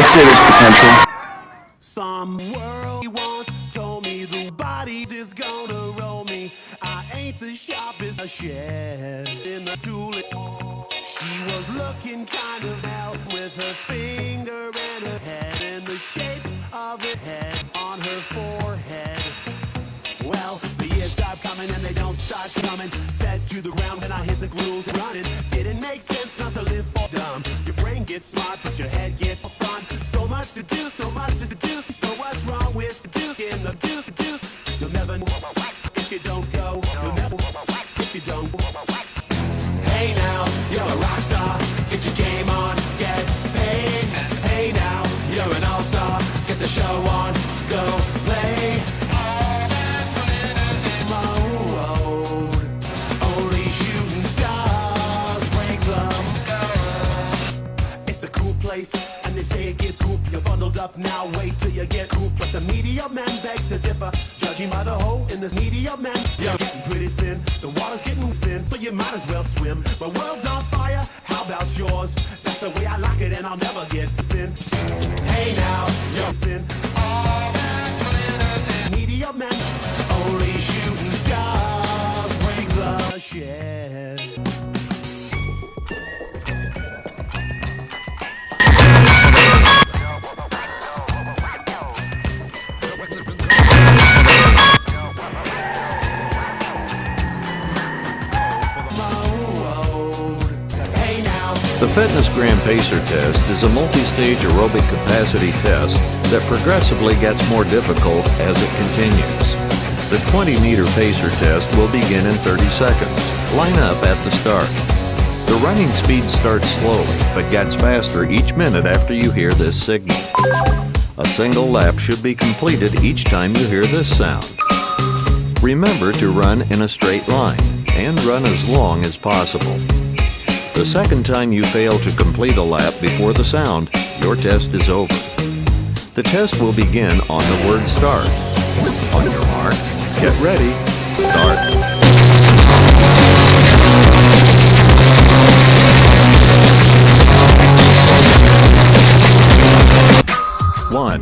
I'd say there's potential. Some world once told me the body is gonna roll me. I ain't the sharpest shed in the tool. She was looking kind of out with her finger and her head in the shape of a head on her forehead. Well, the years start coming and they don't start coming. Fed to the ground when I hit the grooves running. Didn't make sense not to live for dumb. Your brain gets smart, but your head gets fun. So much to do, so much to seduce. So what's wrong with seducing the juice, the juice? You'll never know if you don't go. You'll never if you don't. Hey now, you're a rock star. Get your game on, get paid. Hey now, you're an all-star. Get the show on, go play. Only shooting stars break them. It's a cool place, and they say it gets cool. You're bundled up now, wait till you get cool. But the media men beg to differ, judging by the hole in this media man. You're getting pretty thin, the water's getting thin, so you might as well swim. My world's on fire, how about yours? That's the way I like it, and I'll never get thin. Hey now, you're thin. All that glitters media men, only shooting stars break the shed. The FitnessGram Pacer test is a multi-stage aerobic capacity test that progressively gets more difficult as it continues. The 20-meter pacer test will begin in 30 seconds. Line up at the start. The running speed starts slowly, but gets faster each minute after you hear this signal. A single lap should be completed each time you hear this sound. Remember to run in a straight line, and run as long as possible. The second time you fail to complete a lap before the sound, your test is over. The test will begin on the word start. On your mark, get ready, start. 1